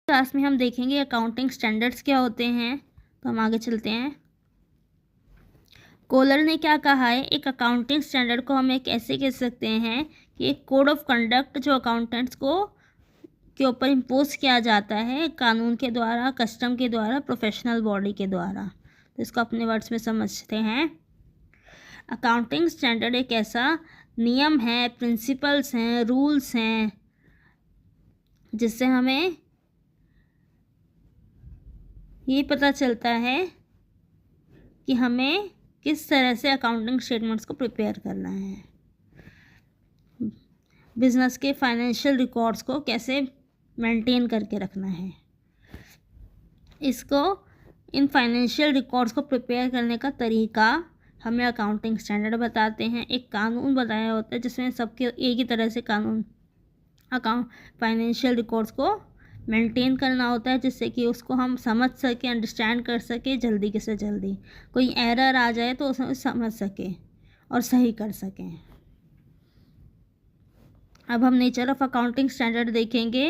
Class में हम देखेंगे अकाउंटिंग स्टैंडर्ड्स क्या होते हैं। तो हम आगे चलते हैं। कोलर ने क्या कहा है, एक अकाउंटिंग स्टैंडर्ड को हम एक ऐसे कह सकते हैं कि एक कोड ऑफ कंडक्ट जो अकाउंटेंट्स को के ऊपर इम्पोज किया जाता है कानून के द्वारा, कस्टम के द्वारा, प्रोफेशनल बॉडी के द्वारा। तो इसको अपने वर्ड्स में समझते हैं। अकाउंटिंग स्टैंडर्ड एक ऐसा नियम है, प्रिंसिपल्स हैं, रूल्स हैं, जिससे हमें ये पता चलता है कि हमें किस तरह से अकाउंटिंग स्टेटमेंट्स को प्रिपेयर करना है, बिजनेस के फाइनेंशियल रिकॉर्ड्स को कैसे मेंटेन करके रखना है। इसको इन फाइनेंशियल रिकॉर्ड्स को प्रिपेयर करने का तरीका हमें अकाउंटिंग स्टैंडर्ड बताते हैं। एक कानून बताया होता है जिसमें सबके एक ही तरह से कानून फाइनेंशियल रिकॉर्ड्स को मेंटेन करना होता है, जिससे कि उसको हम समझ सकें, अंडरस्टैंड कर सकें, जल्दी से जल्दी कोई एरर आ जाए तो उसे समझ सकें और सही कर सकें। अब हम नेचर ऑफ अकाउंटिंग स्टैंडर्ड देखेंगे।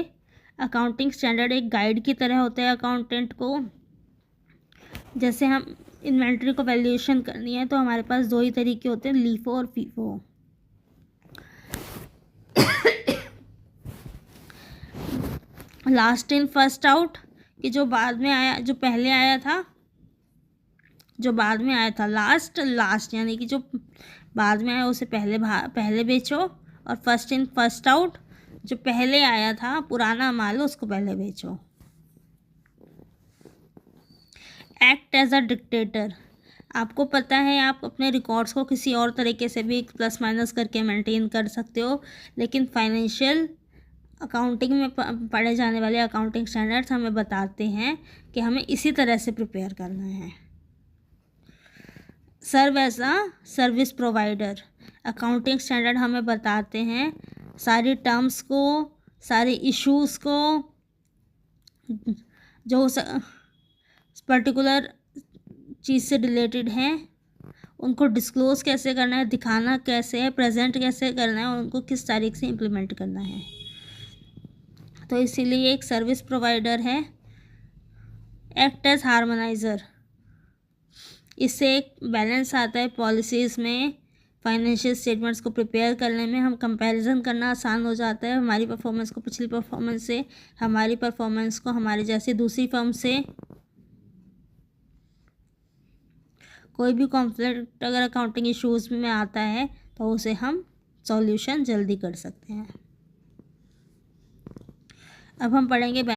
अकाउंटिंग स्टैंडर्ड एक गाइड की तरह होता है अकाउंटेंट को। जैसे हम इन्वेंट्री को वैल्यूएशन करनी है तो हमारे पास दो ही तरीके होते हैं, लीफो और FIFO. Last in first out कि जो बाद में आया, जो पहले आया था, जो बाद में आया था लास्ट यानी कि जो बाद में आया उसे पहले बेचो, और फर्स्ट इन फर्स्ट आउट जो पहले आया था पुराना माल उसको पहले बेचो। एक्ट एज अ डिक्टेटर, आपको पता है आप अपने रिकॉर्ड्स को किसी और तरीके से भी प्लस माइनस करके मेंटेन कर सकते हो, लेकिन फाइनेंशियल अकाउंटिंग में पढ़े जाने वाले अकाउंटिंग स्टैंडर्ड्स हमें बताते हैं कि हमें इसी तरह से प्रिपेयर करना है। Serve as a service provider, accounting standard हमें बताते हैं सारी टर्म्स को, सारे इश्यूज़ को, जो पर्टिकुलर चीज़ से रिलेटेड हैं उनको डिस्क्लोज़ कैसे करना है, दिखाना कैसे है, प्रेजेंट कैसे करना है और उनको किस तारीख से इम्प्लीमेंट करना है। तो इसीलिए एक सर्विस प्रोवाइडर है। एक्ट एज हार्मोनाइज़र, इससे एक बैलेंस आता है पॉलिसीज़ में। फाइनेंशियल स्टेटमेंट्स को प्रिपेयर करने में हम कंपैरिजन करना आसान हो जाता है, हमारी परफॉर्मेंस को पिछली परफॉर्मेंस से, हमारी परफॉर्मेंस को हमारी जैसी दूसरी फर्म से। कोई भी कॉन्फ्लिक्ट अगर अकाउंटिंग इश्यूज़ में आता है तो उसे हम सॉल्यूशन जल्दी कर सकते हैं। अब हम पढ़ेंगे